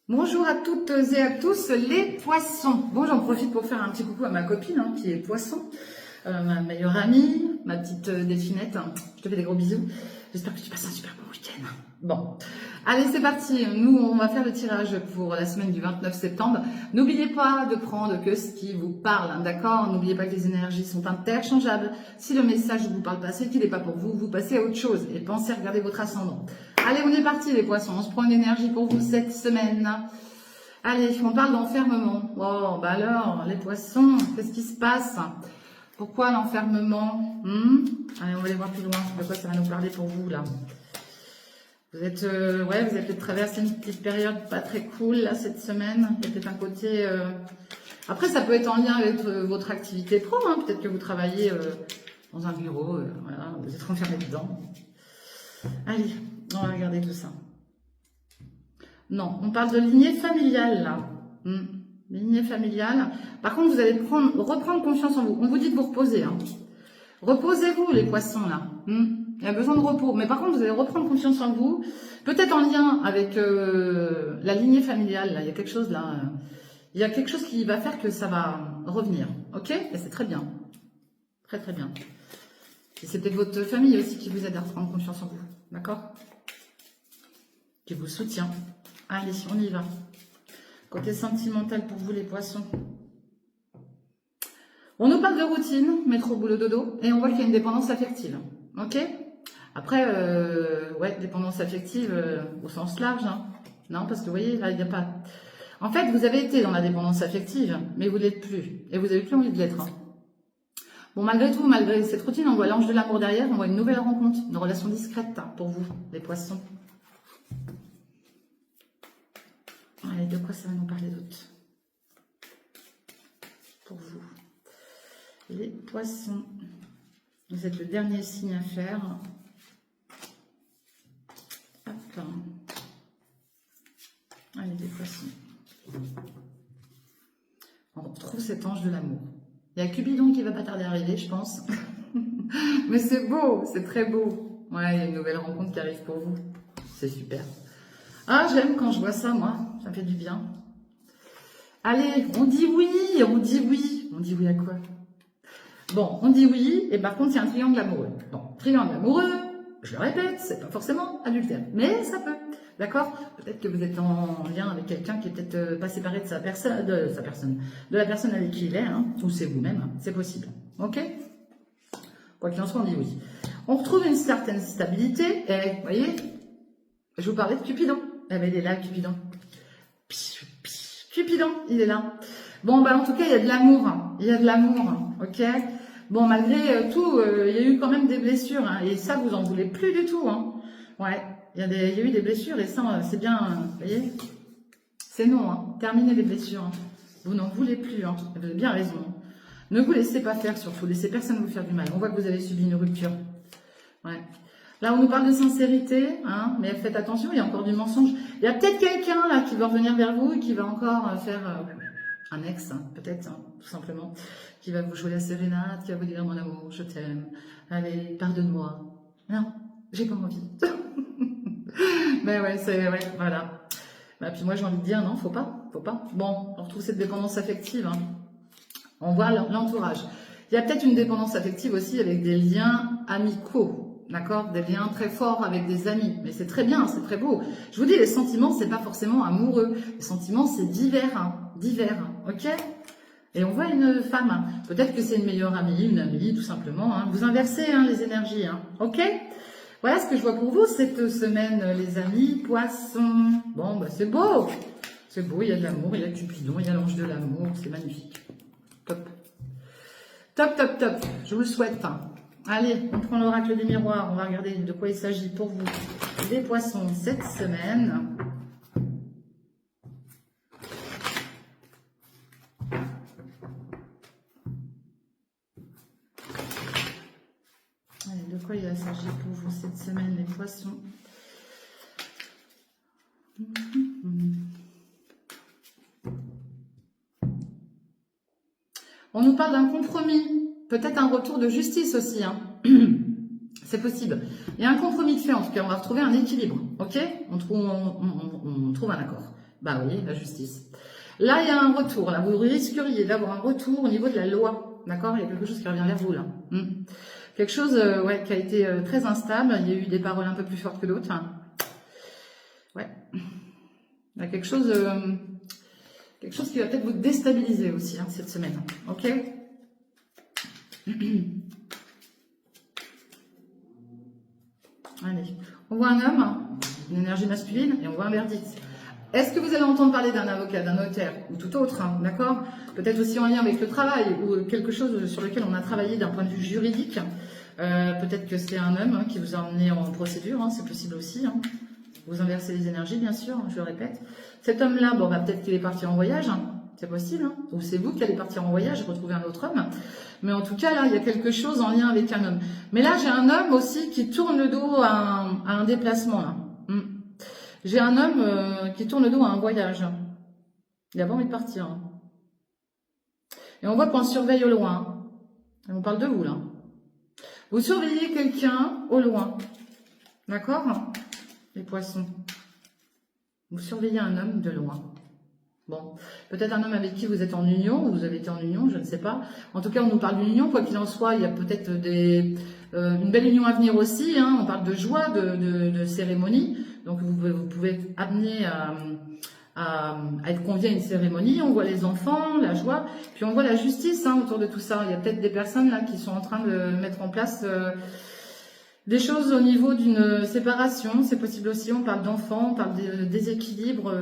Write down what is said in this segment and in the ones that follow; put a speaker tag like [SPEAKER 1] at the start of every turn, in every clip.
[SPEAKER 1] Bonjour à toutes et à tous les poissons. Bon, j'en profite pour faire un petit coucou à ma copine qui est poisson, ma meilleure amie, ma petite Delphinette. Je te fais des gros bisous. J'espère que tu passes un super bon week-end. Bon, allez, c'est parti. Nous, on va faire le tirage pour la semaine du 29 septembre. N'oubliez pas de prendre que ce qui vous parle, d'accord? N'oubliez pas que les énergies sont interchangeables. Si le message ne vous parle pas, c'est qu'il n'est pas pour vous. Vous passez à autre chose et pensez à regarder votre ascendant. Allez, on est parti les poissons, on se prend une énergie pour vous cette semaine. Allez, on parle d'enfermement. Oh, bah alors, les poissons, qu'est-ce qui se passe? Pourquoi l'enfermement? Allez, on va aller voir plus loin, de quoi ça va nous parler pour vous là. Vous êtes, ouais, vous avez peut-être traversé une petite période pas très cool là cette semaine. Il y a peut-être un côté... Après, ça peut être en lien avec votre activité pro, peut-être que vous travaillez dans un bureau, voilà, vous êtes enfermé dedans. Allez, on va regarder tout ça. Non, on parle de lignée familiale, là. Lignée familiale. Par contre, vous allez reprendre confiance en vous. On vous dit de vous reposer. Reposez-vous, les poissons, là. Il y a besoin de repos. Mais par contre, vous allez reprendre confiance en vous. Peut-être en lien avec la lignée familiale, là. Il y a quelque chose, là. Il y a quelque chose qui va faire que ça va revenir. OK? Et c'est très bien. Très, très bien. Et c'est peut-être votre famille aussi qui vous aide à reprendre confiance en vous. D'accord? Qui vous soutient. Allez, on y va. Côté sentimental pour vous, les poissons. On nous parle de routine, métro, boulot, dodo, et on voit qu'il y a une dépendance affective. Ok? Après, ouais, dépendance affective au sens large. Non, parce que vous voyez, là, il n'y a pas... En fait, vous avez été dans la dépendance affective, mais vous ne l'êtes plus. Et vous n'avez plus envie de l'être. Bon, malgré tout, malgré cette routine, on voit l'ange de l'amour derrière, on voit une nouvelle rencontre, une relation discrète pour vous, les poissons. Allez, de quoi ça va nous parler d'autre? Pour vous. Les poissons. Vous êtes le dernier signe à faire. Hop. Allez, les poissons. On retrouve cet ange de l'amour. Il y a Cupidon qui va pas tarder à arriver, je pense. Mais c'est beau, c'est très beau. Ouais, il y a une nouvelle rencontre qui arrive pour vous. C'est super. Ah, j'aime quand je vois ça, moi. Ça me fait du bien. Allez, on dit oui, on dit oui. On dit oui à quoi? Bon, on dit oui, et par contre, il y a un triangle amoureux. Bon, triangle amoureux, je le répète, c'est pas forcément adultère, mais ça peut. D'accord? Peut-être que vous êtes en lien avec quelqu'un qui est peut-être pas séparé de de la personne avec qui il est, ou c'est vous-même, c'est possible. Ok? Quoi qu'il en soit, on dit oui. On retrouve une certaine stabilité, et vous voyez, je vous parlais de Cupidon. Eh ben, il est là, Cupidon. Cupidon, il est là. Bon, bah, en tout cas, il y a de l'amour. Il y a de l'amour, ok? Bon, malgré tout, il y a eu quand même des blessures, et ça, vous en voulez plus du tout, Ouais, il y a eu des blessures, et ça, c'est bien, vous voyez? C'est non, terminez les blessures. Vous n'en voulez plus, Vous avez bien raison. Ne vous laissez pas faire, surtout. Laissez personne vous faire du mal. On voit que vous avez subi une rupture. Ouais. Là, on nous parle de sincérité, mais faites attention, il y a encore du mensonge. Il y a peut-être quelqu'un là qui va revenir vers vous et qui va encore faire un ex, peut-être, tout simplement, qui va vous jouer la sérénade, qui va vous dire mon amour, je t'aime, allez, pardonne-moi. Non, j'ai pas envie. Mais ouais, ouais, voilà. Bah, puis moi, j'ai envie de dire non, faut pas. Bon, on retrouve cette dépendance affective. On voit l'entourage. Il y a peut-être une dépendance affective aussi avec des liens amicaux. D'accord? Des liens très forts avec des amis. Mais c'est très bien, c'est très beau. Je vous dis, les sentiments, c'est pas forcément amoureux. Les sentiments, c'est divers. Divers. Ok? Et on voit une femme. Peut-être que c'est une meilleure amie, une amie, tout simplement. Vous inversez les énergies. Ok? Voilà ce que je vois pour vous cette semaine, les amis. Poissons. Bon, bah, c'est beau. C'est beau, il y a de l'amour, il y a Cupidon, il y a l'ange de l'amour. C'est magnifique. Top. Top, top, top. Je vous le souhaite. Allez, on prend l'oracle des miroirs. On va regarder de quoi il s'agit pour vous. Les poissons cette semaine. Allez, de quoi il s'agit pour vous cette semaine, les poissons. On nous parle d'un compromis. Peut-être un retour de justice aussi. C'est possible. Il y a un compromis de fait, en tout cas. On va retrouver un équilibre. Ok? On trouve un accord. Bah oui, la justice. Là, il y a un retour. Là, vous risqueriez d'avoir un retour au niveau de la loi. D'accord? Il y a quelque chose qui revient vers vous, là. Quelque chose ouais, qui a été très instable. Il y a eu des paroles un peu plus fortes que d'autres. Ouais. Il y a quelque chose qui va peut-être vous déstabiliser aussi hein, cette semaine. Ok? Allez. On voit un homme, une énergie masculine, et on voit un verdict. Est-ce que vous allez entendre parler d'un avocat, d'un notaire, ou tout autre, hein, d'accord? Peut-être aussi en lien avec le travail, ou quelque chose sur lequel on a travaillé d'un point de vue juridique. Peut-être que c'est un homme hein, qui vous a emmené en procédure, hein, c'est possible aussi. Hein. Vous inversez les énergies, bien sûr, je le répète. Cet homme-là, bon, bah, peut-être qu'il est parti en voyage, hein, c'est possible. Hein, ou c'est vous qui allez partir en voyage et retrouver un autre homme. Mais en tout cas, là, il y a quelque chose en lien avec un homme. Mais là, j'ai un homme aussi qui tourne le dos à un déplacement, là. J'ai un homme qui tourne le dos à un voyage. Il a pas envie de partir. Hein. Et on voit qu'on le surveille au loin. Et on parle de vous, là. Vous surveillez quelqu'un au loin. D'accord? Les poissons. Vous surveillez un homme de loin. Bon, peut-être un homme avec qui vous êtes en union, ou vous avez été en union, je ne sais pas. En tout cas, on nous parle d'une union, quoi qu'il en soit, il y a peut-être une belle union à venir aussi. Hein. On parle de joie, de cérémonie. Donc, vous pouvez être amené à être convié à une cérémonie. On voit les enfants, la joie, puis on voit la justice hein, autour de tout ça. Il y a peut-être des personnes là qui sont en train de mettre en place des choses au niveau d'une séparation. C'est possible aussi, on parle d'enfants, on parle de déséquilibre.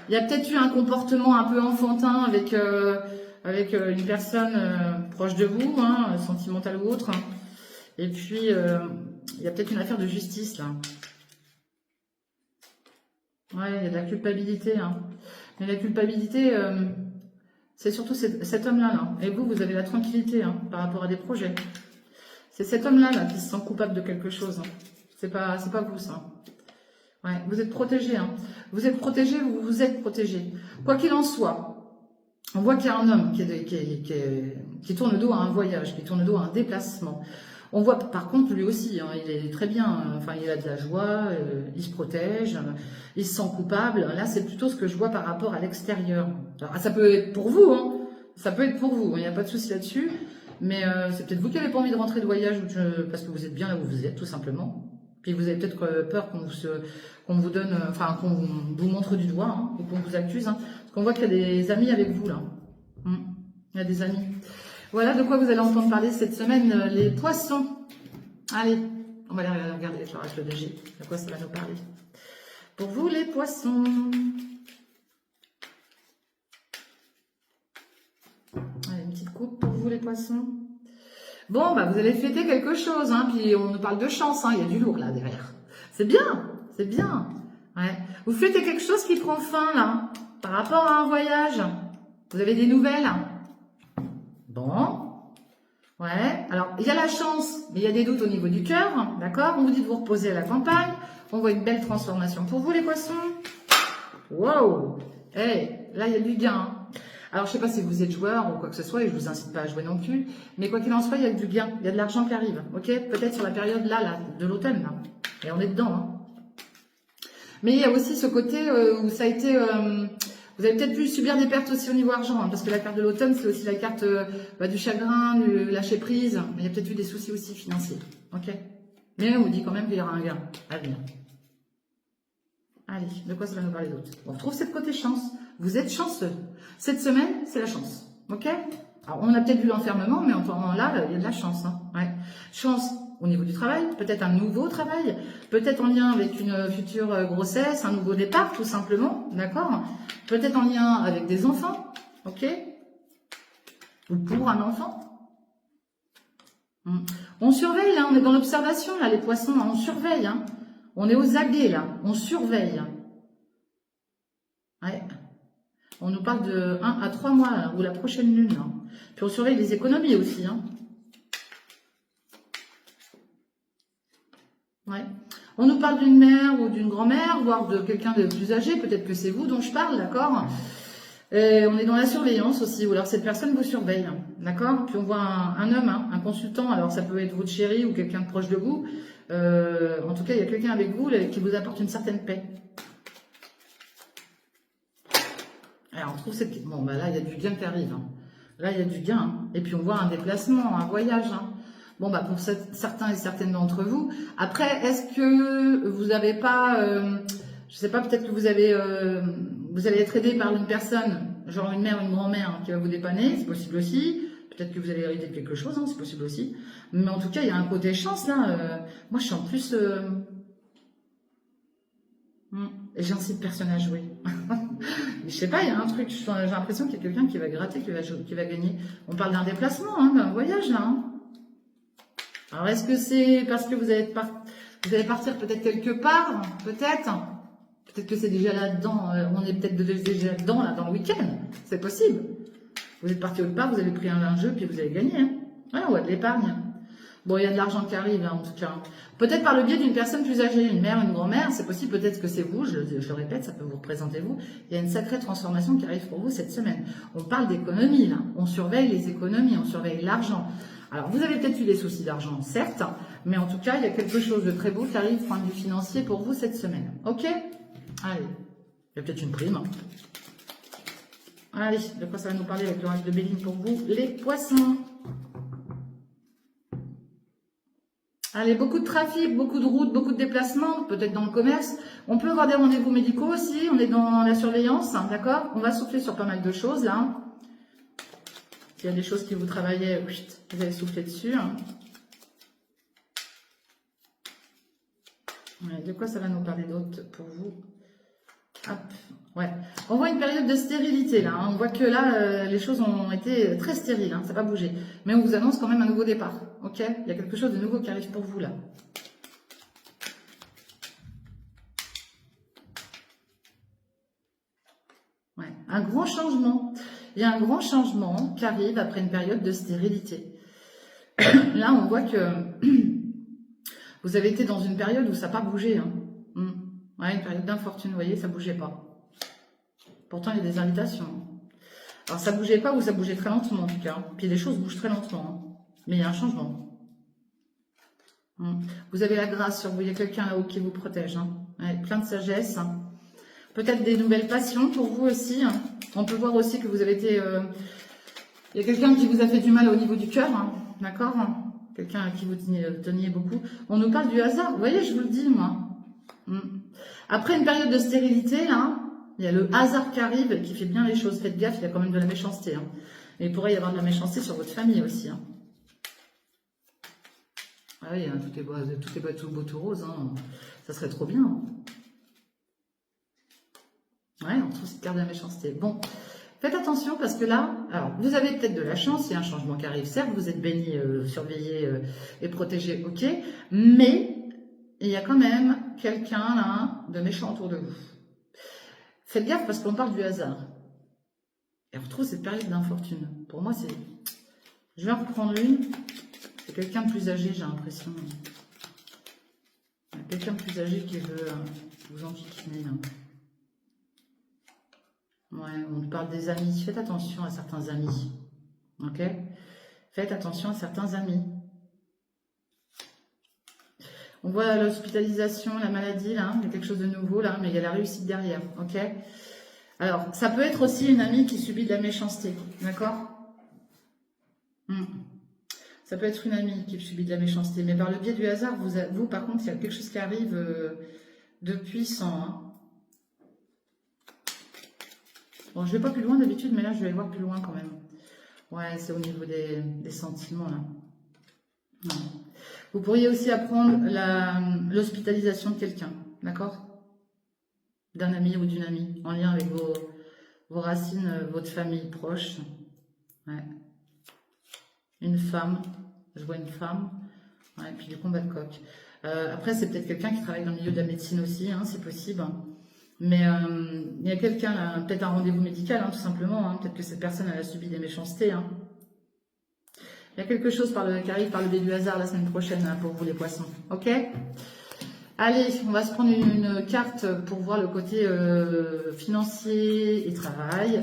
[SPEAKER 1] Il y a peut-être eu un comportement un peu enfantin avec une personne proche de vous, hein, sentimentale ou autre. Et puis, il y a peut-être une affaire de justice là. Ouais, il y a de la culpabilité. Hein. Mais la culpabilité, c'est surtout cet homme-là. Là. Et vous avez la tranquillité hein, par rapport à des projets. C'est cet homme-là là, qui se sent coupable de quelque chose. Hein. C'est pas vous, ça. Ouais, vous êtes protégé. Hein. Vous êtes protégé, vous êtes protégé. Quoi qu'il en soit, on voit qu'il y a un homme qui tourne le dos à un voyage, qui tourne le dos à un déplacement. On voit par contre lui aussi, hein, il est très bien, enfin il a de la joie, il se protège, il se sent coupable. Là c'est plutôt ce que je vois par rapport à l'extérieur. Alors ça peut être pour vous, hein, ça peut être pour vous, il n'y a pas de souci là-dessus. Mais c'est peut-être vous qui n'avez pas envie de rentrer de voyage parce que vous êtes bien là où vous êtes, tout simplement. Puis vous avez peut-être peur qu'on vous donne, enfin qu'on vous montre du doigt hein, ou qu'on vous accuse. Hein, parce qu'on voit qu'il y a des amis avec vous là. Il y a des amis. Voilà de quoi vous allez entendre parler cette semaine, les poissons. Allez, on va aller regarder l'éclairage de G. De quoi ça va nous parler? Pour vous, les poissons. Allez, une petite coupe pour vous, les poissons. Bon, bah vous allez fêter quelque chose, hein, puis on nous parle de chance, hein, il y a du lourd là derrière. C'est bien, c'est bien. Ouais. Vous fêtez quelque chose qui prend fin là, par rapport à un voyage. Vous avez des nouvelles? Bon. Ouais. Alors, il y a la chance, mais il y a des doutes au niveau du cœur, d'accord? On vous dit de vous reposer à la campagne. On voit une belle transformation pour vous, les poissons. Wow! Hey, là, il y a du gain. Hein. Alors, je sais pas si vous êtes joueur ou quoi que ce soit, et je vous incite pas à jouer non plus, mais quoi qu'il en soit, il y a du gain, il y a de l'argent qui arrive, ok? Peut-être sur la période là, de l'automne, là. Et on est dedans, hein. Mais il y a aussi ce côté où ça a été... vous avez peut-être pu subir des pertes aussi au niveau argent, hein, parce que la carte de l'automne, c'est aussi la carte du chagrin, du lâcher prise. Mais il y a peut-être eu des soucis aussi financiers, ok? Mais on vous dit quand même qu'il y aura un gain à venir. Allez, de quoi ça va nous parler d'autre? On retrouve cette côté chance. Vous êtes chanceux. Cette semaine, c'est la chance. Ok? Alors, on a peut-être vu l'enfermement, mais en temps là, il y a de la chance. Hein. Ouais. Chance au niveau du travail, peut-être un nouveau travail, peut-être en lien avec une future grossesse, un nouveau départ, tout simplement. D'accord? Peut-être en lien avec des enfants. Ok? Ou pour un enfant. On surveille, là. On est dans l'observation, là, les poissons. Là, on surveille, hein. On est aux aguets, là. On surveille. Ouais. On nous parle de 1 à 3 mois, là, ou la prochaine lune. Là. Puis on surveille les économies aussi. Hein. Ouais. On nous parle d'une mère ou d'une grand-mère, voire de quelqu'un de plus âgé. Peut-être que c'est vous dont je parle, d'accord? On est dans la surveillance aussi, ou alors cette personne vous surveille, d'accord? Puis on voit un homme, hein, un consultant, alors ça peut être votre chéri ou quelqu'un de proche de vous. En tout cas, il y a quelqu'un avec vous qui vous apporte une certaine paix. Alors, on trouve cette... Bon, bah là, il y a du gain qui arrive. Hein. Là, il y a du gain. Hein. Et puis, on voit un déplacement, un voyage. Hein. Bon, bah pour certains et certaines d'entre vous. Après, est-ce que vous n'avez pas... je sais pas, peut-être que vous allez être aidé par une personne, genre une mère, une grand-mère hein, qui va vous dépanner. C'est possible aussi. Peut-être que vous allez hériter de quelque chose. Hein, c'est possible aussi. Mais en tout cas, il y a un côté chance, là. Moi, je suis en plus... Et j'incite personne à jouer. Mais je sais pas, il y a un truc, j'ai l'impression qu'il y a quelqu'un qui va gratter, qui va gagner. On parle d'un déplacement, hein, d'un voyage là. Hein. Alors est-ce que c'est parce que vous allez partir peut-être quelque part, peut-être que c'est déjà là-dedans, on est peut-être déjà dedans là dans le week-end, c'est possible. Vous êtes parti autre part, vous avez pris un jeu puis vous avez gagné. Hein. Ouais, on a de l'épargne. Bon, il y a de l'argent qui arrive, hein, en tout cas. Peut-être par le biais d'une personne plus âgée, une mère, une grand-mère, c'est possible, peut-être que c'est vous, je le répète, ça peut vous représenter vous. Il y a une sacrée transformation qui arrive pour vous cette semaine. On parle d'économie, là. On surveille les économies, on surveille l'argent. Alors, vous avez peut-être eu des soucis d'argent, certes, mais en tout cas, il y a quelque chose de très beau qui arrive, point de vue financier, pour vous cette semaine. Ok? Allez. Il y a peut-être une prime. Hein. Allez, de quoi ça va nous parler avec l'orage de Béline pour vous, les poissons? Allez, beaucoup de trafic, beaucoup de routes, beaucoup de déplacements, peut-être dans le commerce. On peut avoir des rendez-vous médicaux aussi, on est dans la surveillance, hein, d'accord? On va souffler sur pas mal de choses, là. S'il y a des choses qui vous travaillaient, vous allez souffler dessus. Hein. Ouais, de quoi ça va nous parler d'autre pour vous? Hop, ouais. On voit une période de stérilité, là. Hein. On voit que là, les choses ont été très stériles, hein, ça va pas bouger. Mais on vous annonce quand même un nouveau départ. Ok, il y a quelque chose de nouveau qui arrive pour vous là. Ouais, un grand changement. Il y a un grand changement qui arrive après une période de stérilité. Là, on voit que vous avez été dans une période où ça n'a pas bougé. Hein. Ouais, une période d'infortune, vous voyez, ça ne bougeait pas. Pourtant, il y a des invitations. Alors, ça ne bougeait pas ou ça bougeait très lentement en tout cas. Puis les choses bougent très lentement. Hein. Mais il y a un changement. Vous avez la grâce sur vous, il y a quelqu'un là-haut qui vous protège. Hein. Ouais, plein de sagesse. Hein. Peut-être des nouvelles passions pour vous aussi. Hein. On peut voir aussi que vous avez été... il y a quelqu'un qui vous a fait du mal au niveau du cœur. Hein. D'accord hein. Quelqu'un à qui vous teniez beaucoup. On nous parle du hasard. Vous voyez, je vous le dis, moi. Après une période de stérilité, hein, il y a le hasard qui arrive et qui fait bien les choses. Faites gaffe, il y a quand même de la méchanceté. Hein. Et il pourrait y avoir de la méchanceté sur votre famille aussi. Hein. Ah oui, hein, tout est beau, tout rose. Hein. Ça serait trop bien. Ouais, on trouve cette carte de la méchanceté. Bon, faites attention parce que là, alors vous avez peut-être de la chance, il y a un changement qui arrive. Certes, vous êtes béni, surveillé et protégé, ok. Mais il y a quand même quelqu'un là de méchant autour de vous. Faites gaffe parce qu'on parle du hasard. Et on retrouve cette période d'infortune. Pour moi, c'est... Je vais en reprendre une. C'est quelqu'un de plus âgé, j'ai l'impression. Quelqu'un de plus âgé qui veut vous enquiquiner. Ouais, on parle des amis. Faites attention à certains amis. Ok? Faites attention à certains amis. On voit l'hospitalisation, la maladie, là. Il y a quelque chose de nouveau, là. Mais il y a la réussite derrière. Ok? Alors, ça peut être aussi une amie qui subit de la méchanceté. D'accord? Ça peut être une amie qui subit de la méchanceté. Mais par le biais du hasard, vous par contre, il y a quelque chose qui arrive de puissant. Hein. Bon, je vais pas plus loin d'habitude, mais là, je vais aller voir plus loin quand même. Ouais, c'est au niveau des sentiments, là. Non. Vous pourriez aussi apprendre l'hospitalisation de quelqu'un, d'accord? D'un ami ou d'une amie, en lien avec vos racines, votre famille proche. Ouais. Une femme, je vois une femme, ouais, et puis du combat de coq. Après, c'est peut-être quelqu'un qui travaille dans le milieu de la médecine aussi, hein, c'est possible. Mais il y a quelqu'un, là, peut-être un rendez-vous médical, hein, tout simplement. Hein, peut-être que cette personne elle a subi des méchancetés. Hein. Il y a quelque chose qui arrive par le biais du hasard la semaine prochaine hein, pour vous les poissons. Ok? Allez, on va se prendre une carte pour voir le côté financier et travail.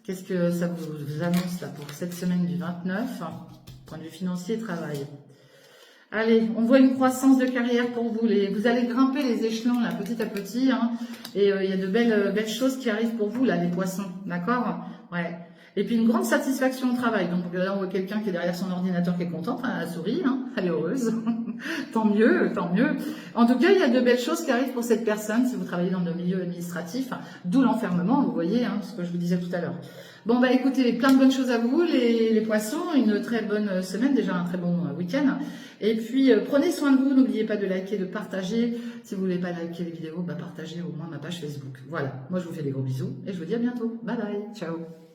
[SPEAKER 1] Qu'est-ce que ça vous annonce là pour cette semaine du 29? Point de vue financier et travail. Allez, on voit une croissance de carrière pour vous. Vous allez grimper les échelons là, petit à petit. Hein, et il y a de belles choses qui arrivent pour vous, là, les poissons. D'accord? Ouais. Et puis une grande satisfaction au travail. Donc là, on voit quelqu'un qui est derrière son ordinateur qui est content. Enfin, elle sourit, hein, elle est heureuse. Tant mieux, tant mieux. En tout cas, il y a de belles choses qui arrivent pour cette personne si vous travaillez dans le milieu administratif. D'où l'enfermement, vous voyez, hein, ce que je vous disais tout à l'heure. Bon, bah écoutez, plein de bonnes choses à vous, les poissons. Une très bonne semaine, déjà un très bon week-end. Et puis, prenez soin de vous. N'oubliez pas de liker, de partager. Si vous voulez pas liker les vidéos, bah partagez au moins ma page Facebook. Voilà. Moi, je vous fais des gros bisous et je vous dis à bientôt. Bye bye. Ciao.